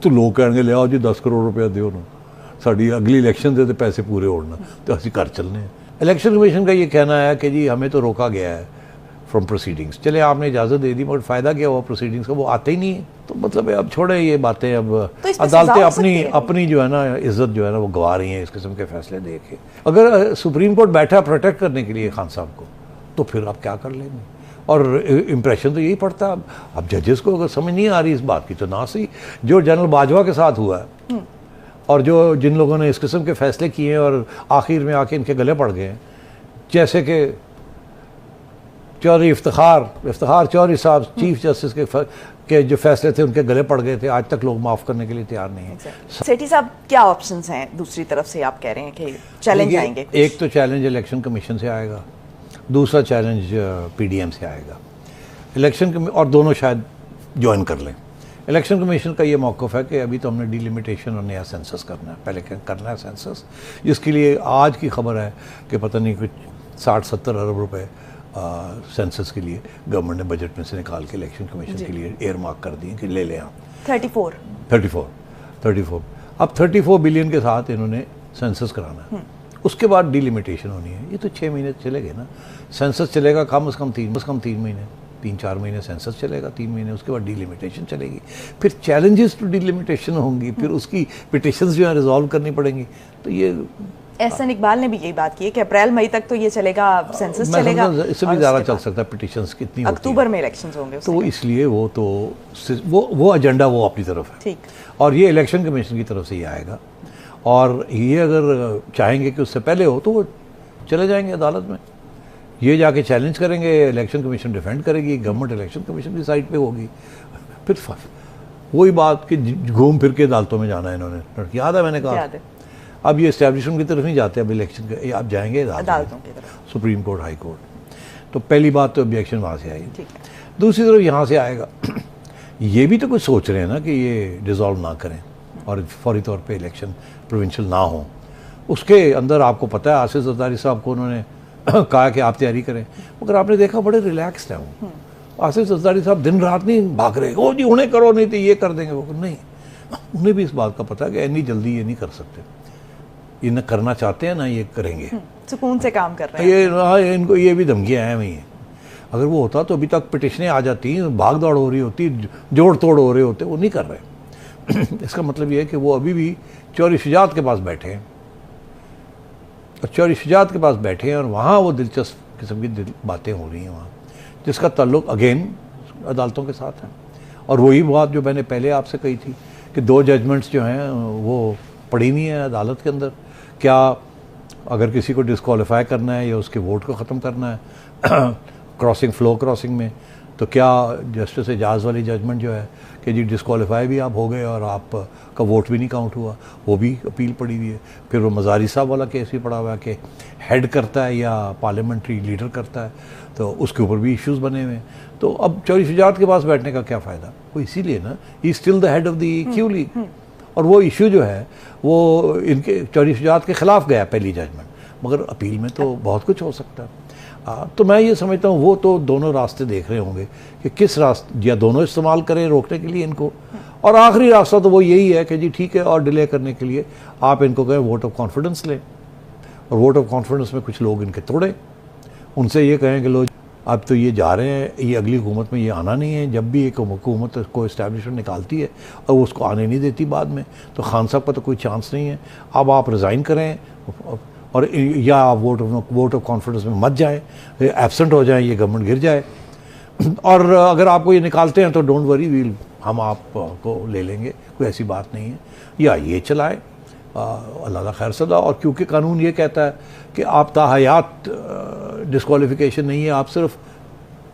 तो लोग कहेंगे ले आओ जी 10 करोड़ रुपया दियो ना, साड़ी अगली इलेक्शन दे तो पैसे पूरे होना, तो असं घर चलने हैं। इलेक्शन कमीशन का ये कहना है कि जी हमें तो रोका गया है फ्रॉम प्रोसीडिंग्स। चले आपने इजाज़त दे दी, मगर फ़ायदा क्या हुआ प्रोसीडिंग्स का, वो आते ही नहीं है। तो मतलब अब छोड़े ये बातें, अब तो अदालतें अपनी जो है ना इज्जत जो है ना वो गवा रही हैं इस किस्म के फैसले दे के। अगर सुप्रीम कोर्ट बैठा प्रोटेक्ट करने के लिए खान साहब को, तो फिर आप क्या कर लेंगे। और इम्प्रेशन तो यही पड़ता है। अब जजेस को अगर समझ नहीं आ रही इस बात की तो ना सही, जो जनरल बाजवा के साथ हुआ है और जो जिन लोगों ने इस किस्म के फैसले किए हैं और आखिर में आके इनके गले पड़ गए हैं, जैसे कि चौधरी इफ्तिखार चौधरी साहब चीफ जस्टिस के जो फैसले थे उनके गले पड़ गए थे, आज तक लोग माफ़ करने के लिए तैयार नहीं हैं। सेठी साहब, क्या ऑप्शंस हैं दूसरी तरफ से? आप कह रहे हैं कि चैलेंज आएंगे। एक तो चैलेंज इलेक्शन कमीशन से आएगा, दूसरा चैलेंज पीडीएम से आएगा। इलेक्शन और दोनों शायद ज्वाइन कर लें। इलेक्शन कमीशन का ये मौक़िफ़ है कि अभी तो हमने डिलिमिटेशन और नया सेंसस करना है, पहले करना है सेंसस, जिसके लिए आज की खबर है कि पता नहीं कुछ 60-70 अरब रुपए सेंसस के लिए गवर्नमेंट ने बजट में से निकाल के इलेक्शन कमीशन के लिए एयर मार्क कर दिए कि ले लें आप 34। अब 34 बिलियन के साथ इन्होंने सेंसस कराना है, उसके बाद डिलिमिटेशन होनी है। ये तो 6 महीने चलेगा ना, सेंसस चलेगा कम से कम 3 महीने, 3-4 महीने सेंसस चलेगा, 3 महीने, उसके बाद डिलिमिटेशन चलेगी। फिर चैलेंजेस टू डिलिमिटेशन होंगी, फिर उसकी पिटिशंस जो है रिजॉल्व करनी पड़ेंगी। तो ये एहसन इकबाल ने भी यही बात की है कि अप्रैल मई तक तो ये चलेगा, सेंसस चलेगा, इससे भी ज़्यादा चल सकता है। पिटिशंस कितनी अक्टूबर में इलेक्शंस होंगे, तो इसलिए वो एजेंडा वो अपनी तरफ है, ठीक। और ये इलेक्शन कमीशन की तरफ से ही आएगा। और ये अगर चाहेंगे कि उससे पहले हो तो वो चले जाएंगे अदालत में, ये जाके चैलेंज करेंगे, इलेक्शन कमीशन डिफेंड करेगी, गवर्नमेंट इलेक्शन कमीशन की साइड पे होगी। फिर वही बात कि घूम फिर के अदालतों में जाना है इन्होंने, याद है मैंने कहा। अब ये इस्टेब्लिशमेंट की तरफ नहीं जाते, अब इलेक्शन के आप जाएंगे अदालतों की तरफ, सुप्रीम कोर्ट, हाई कोर्ट। तो पहली बात तो ऑब्जेक्शन वहाँ से आएगी। दूसरी तरफ यहाँ से आएगा, ये भी तो कुछ सोच रहे हैं ना कि ये डिज़ोल्व ना करें और फौरी तौर पे इलेक्शन प्रोविंशियल ना हो। उसके अंदर आपको पता है आसिफ जरदारी साहब को उन्होंने कहा कि आप तैयारी करें, मगर आपने देखा बड़े रिलैक्सड हैं वो। आसिफ जरदारी साहब दिन रात नहीं भाग रहे, ओ जी उन्हें करो नहीं तो ये कर देंगे, वो नहीं। उन्हें भी इस बात का पता है कि इतनी जल्दी ये नहीं कर सकते, ये न करना चाहते हैं ना ये करेंगे, सुकून से काम कर रहे हैं। ये इनको ये भी धमकियाँ हैं वही। अगर वो होता तो अभी तक पिटिशनें आ जाती, भाग दौड़ हो रही होती, जोड़ तोड़ हो रहे होते, वो नहीं कर रहे। इसका मतलब ये है कि वो अभी भी चौधरी शुजात के पास बैठे हैं, और चौधरी शुजात के पास बैठे हैं और वहाँ वो दिलचस्प किस्म की बातें हो रही हैं वहाँ, जिसका ताल्लुक अगेन अदालतों के साथ है। और वही बात जो मैंने पहले आपसे कही थी कि 2 जजमेंट्स जो हैं वो पड़ी हुई हैं अदालत के अंदर। क्या अगर किसी को डिस्क्वालीफाई करना है या उसके वोट को ख़त्म करना है फ्लो क्रॉसिंग में, तो क्या जस्टिस एजाज वाली जजमेंट जो है कि जी डिस्क्वालीफाई भी आप हो गए और आपका वोट भी नहीं काउंट हुआ, वो भी अपील पड़ी हुई है। फिर वो मज़ारी साहब वाला केस भी पड़ा हुआ है कि हेड करता है या पार्लियामेंट्री लीडर करता है, तो उसके ऊपर भी इश्यूज़ बने हुए हैं। तो अब चौधरी शुजात के पास बैठने का क्या फ़ायदा, वो इसीलिए ना he still the head of the Q league, और वो इशू जो है वो इनके चौधरी शुजात के ख़िलाफ़ गया पहली जजमेंट, मगर अपील में तो बहुत कुछ हो सकता है। तो मैं ये समझता हूँ वो तो दोनों रास्ते देख रहे होंगे कि किस रास्ते, या दोनों इस्तेमाल करें रोकने के लिए इनको, और आखिरी रास्ता तो वो यही है कि जी ठीक है, और डिले करने के लिए आप इनको कहें वोट ऑफ कॉन्फिडेंस लें, और वोट ऑफ कॉन्फिडेंस में कुछ लोग इनके तोड़ें, उनसे ये कहें कि लो अब तो ये जा रहे हैं, ये अगली हुकूमत में ये आना नहीं है। जब भी एक हुकूमत को इस्टेब्लिशमेंट निकालती है और वो उसको आने नहीं देती बाद में, तो खान साहब का तो कोई चांस नहीं है। अब आप रिज़ाइन करें और या आप वोट ऑफ कॉन्फिडेंस में मत जाएं, एब्सेंट हो जाएं, ये गवर्नमेंट गिर जाए। और अगर आपको ये निकालते हैं तो डोंट वरी, हम आपको ले लेंगे, कोई ऐसी बात नहीं है। या ये चलाए, अल्लाह खैर सदा। और क्योंकि कानून ये कहता है कि आप ताहयात डिस्क्वालिफिकेशन नहीं है, आप सिर्फ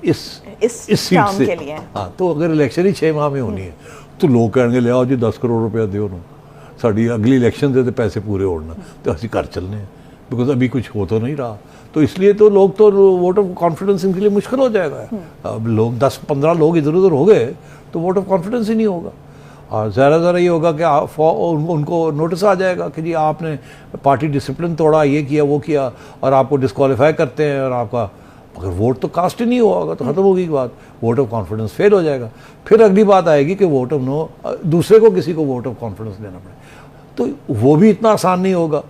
इस सीट से के लिए। हाँ, तो अगर इलेक्शन ही 6 माह में होनी है तो लोग कहेंगे ले आओ जी 10 करोड़ रुपया दियो ना, साड़ी अगली इलेक्शन दे तो पैसे पूरे होना, तो असं घर चलने हैं, बिकॉज अभी कुछ हो तो नहीं रहा। तो इसलिए तो लोग तो वोट ऑफ कॉन्फिडेंस इनके लिए मुश्किल हो जाएगा। अब लोग 10-15 लोग इधर उधर हो गए तो वोट ऑफ कॉन्फिडेंस ही नहीं होगा। और ज़्यादा ये होगा कि उनको नोटिस आ जाएगा कि जी आपने पार्टी डिसिप्लिन तोड़ा, ये किया वो किया, और आपको डिस्क्वालीफाई करते हैं और आपका अगर वोट तो कास्ट ही नहीं हुआ होगा तो खत्म होगी बात, वोट ऑफ कॉन्फिडेंस फेल हो जाएगा। फिर अगली बात आएगी कि वोट ऑफ नो, दूसरे को किसी को वोट ऑफ कॉन्फिडेंस देना पड़ेगा, तो वो भी इतना आसान नहीं होगा,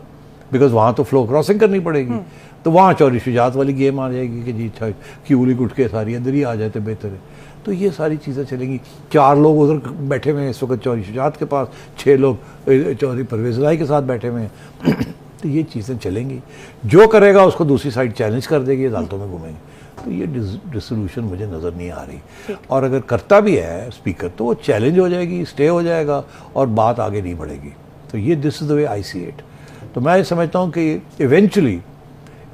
बिकॉज वहाँ तो फ्लो क्रॉसिंग करनी पड़ेगी। तो वहाँ चोरी शुजात वाली गेम आ जाएगी कि जी अच्छा क्यूली गुट के सारी अंदर ही आ जाए तो बेहतर है। तो ये सारी चीज़ें चलेंगी। 4 लोग उधर बैठे हुए हैं इस वक्त चौधरी शुजात के पास, 6 लोग चौधरी परवेज़ इलाही के साथ बैठे हुए हैं। तो ये चीज़ें चलेंगी, जो करेगा उसको दूसरी साइड चैलेंज कर देगी, अदालतों में घूमेंगे। तो ये डिसोल्यूशन मुझे नज़र नहीं आ रही। और अगर करता भी है स्पीकर तो वो चैलेंज हो जाएगी, स्टे हो जाएगा और बात आगे नहीं बढ़ेगी। तो ये this is the way I see it. तो मैं समझता हूँ कि इवेंचुअली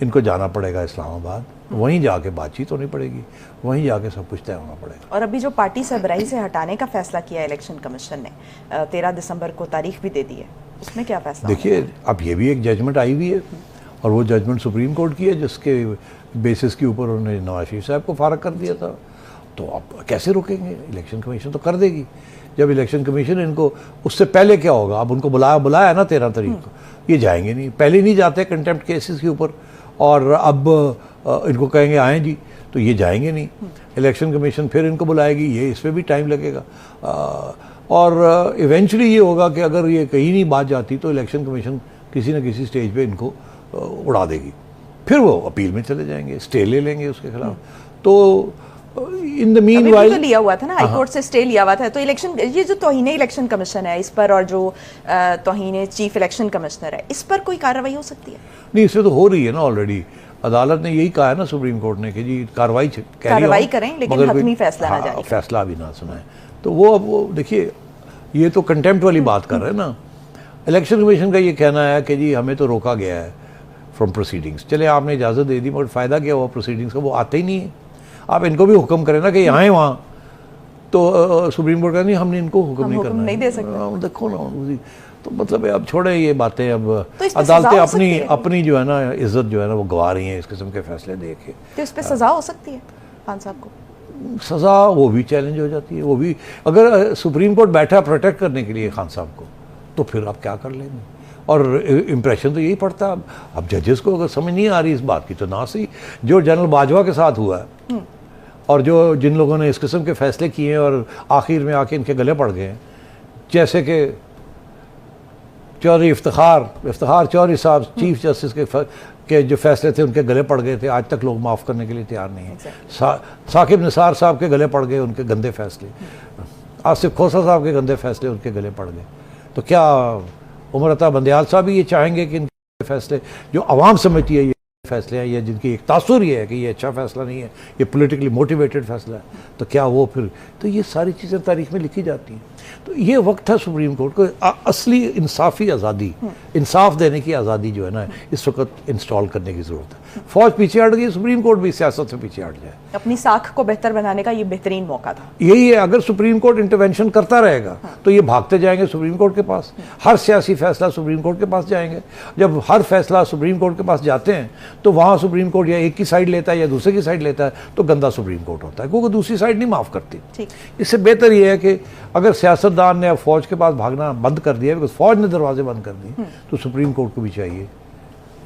इनको जाना पड़ेगा इस्लामाबाद, वहीं जाके बातचीत होनी पड़ेगी, वहीं जाके सब कुछ तय होना पड़ेगा। और अभी जो पार्टी सरबराही से हटाने का फैसला किया इलेक्शन कमीशन ने, 13 दिसंबर को तारीख भी दे दी है, उसमें क्या फैसला? देखिए अब ये भी एक जजमेंट आई हुई है और वो जजमेंट सुप्रीम कोर्ट की है, जिसके बेसिस के ऊपर उन्होंने नवाज शरीफ साहब को फारग कर दिया था। तो अब कैसे रोकेंगे? इलेक्शन कमीशन तो कर देगी। जब इलेक्शन कमीशन इनको, उससे पहले क्या होगा, अब उनको बुलाया ना 13 तारीख को, ये जाएंगे नहीं, पहले नहीं जाते कंटेम्प्ट केसेस के ऊपर, और अब इनको कहेंगे आएँ जी, तो ये जाएंगे नहीं। इलेक्शन कमीशन फिर इनको बुलाएगी, ये इस पर भी टाइम लगेगा। और इवेंचुअली ये होगा कि अगर ये कहीं नहीं बात जाती तो इलेक्शन कमीशन किसी न किसी स्टेज पे इनको उड़ा देगी, फिर वो अपील में चले जाएंगे, स्टे ले लेंगे उसके खिलाफ। तो इन द मीन वाइल तो लिया हुआ था ना, हाई कोर्ट से स्टे लिया हुआ था। तो इलेक्शन, ये जो तौहीन इलेक्शन कमीशन है इस पर, और जो तौहीन चीफ इलेक्शन कमिश्नर है, इस पर कोई कार्रवाई हो सकती है? नहीं, इससे तो हो रही है ना ऑलरेडी। अदालत ने यही कहा है ना सुप्रीम कोर्ट ने कि जी कार्रवाई करें, लेकिन हतमी फैसला ना जारी, फैसला भी ना सुनाए। तो वो देखिए, ये तो कंटेम्प्ट वाली बात कर रहे हैं ना। इलेक्शन कमीशन का ये कहना है कि जी हमें तो रोका गया है फ्रॉम प्रोसीडिंग्स। चले आपने इजाज़त दे दी, मगर फ़ायदा क्या हुआ प्रोसीडिंग्स का? वो आते ही नहीं है। आप इनको भी हुक्म करें ना कि आए वहाँ, तो सुप्रीम कोर्ट का नहीं, हमने इनको हुक्म नहीं करना, नहीं दे सकते। देखो ना, तो मतलब अब छोड़े ये बातें। अब तो अदालतें अपनी जो है ना इज्जत जो है ना वो गवा रही हैं इस किस्म के फैसले दे के। तो इस पर सजा हो सकती है खान साहब को? सजा वो भी चैलेंज हो जाती है। वो भी अगर सुप्रीम कोर्ट बैठा प्रोटेक्ट करने के लिए खान साहब को, तो फिर आप क्या कर लेंगे? और इम्प्रेशन तो यही पड़ता है। अब जजेस को अगर समझ नहीं आ रही इस बात की तो ना सही। जो जनरल बाजवा के साथ हुआ है और जो जिन लोगों ने इस किस्म के फैसले किए हैं और आखिर में आके इनके गले पड़ गए हैं, जैसे कि चौधरी इफ्तिखार चौधरी साहब चीफ जस्टिस के जो फैसले थे उनके गले पड़ गए थे, आज तक लोग माफ़ करने के लिए तैयार नहीं हैं। साकिब निसार साहब के गले पड़ गए उनके गंदे फैसले, आसिफ खोसा साहब के गंदे फैसले उनके गले पड़ गए। तो क्या उमर अता बंदयाल साहब भी ये चाहेंगे कि इनके फैसले जो आवाम समझती है ये फैसले हैं, या जिनकी एक तासुर ये है कि ये अच्छा फैसला नहीं है, ये पॉलिटिकली मोटिवेटेड फैसला है, तो क्या वो फिर, तो ये सारी चीज़ें तारीख में लिखी जाती हैं। तो ये वक्त है सुप्रीम कोर्ट को असली इंसाफी आज़ादी, इंसाफ देने की आज़ादी जो है ना इस वक्त इंस्टॉल करने की ज़रूरत है। फौज पीछे हट गई, सुप्रीम कोर्ट भी सियासत से पीछे हट जाए। अपनी साख को बेहतर बनाने का ये बेहतरीन मौका था। यही है, अगर सुप्रीम कोर्ट इंटरवेंशन करता रहेगा तो ये भागते जाएंगे सुप्रीम कोर्ट के पास, हर सियासी फैसला सुप्रीम कोर्ट के पास जाएंगे। जब हर फैसला सुप्रीम कोर्ट के पास जाते हैं तो वहाँ सुप्रीम कोर्ट या एक की साइड लेता है या दूसरे की साइड लेता है, तो गंदा सुप्रीम कोर्ट होता है, क्योंकि दूसरी साइड नहीं माफ़ करती। इससे बेहतर ये है कि अगर सियासतदान ने फौज के पास भागना बंद कर दिया, बिकॉज फौज ने दरवाजे बंद कर दिए, तो सुप्रीम कोर्ट को भी चाहिए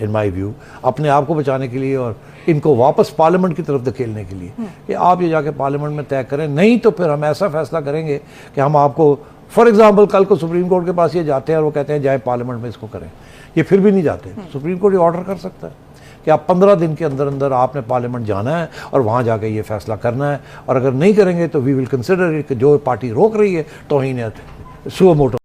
इन माई व्यू अपने आप को बचाने के लिए और इनको वापस पार्लियामेंट की तरफ धकेलने के लिए कि आप ये जाके पार्लियामेंट में तय करें, नहीं तो फिर हम ऐसा फैसला करेंगे कि हम आपको, फॉर एग्जांपल कल को सुप्रीम कोर्ट के पास ये जाते हैं और वो कहते हैं जाए पार्लियामेंट में इसको करें, ये फिर भी नहीं जाते। सुप्रीम कोर्ट ये ऑर्डर कर सकता है कि आप 15 दिन के अंदर अंदर आपने पार्लियामेंट जाना है और वहाँ जाके ये फैसला करना है, और अगर नहीं करेंगे तो वी विल कंसिडर इट कि जो पार्टी रोक रही है तौहीन सुओ मोटो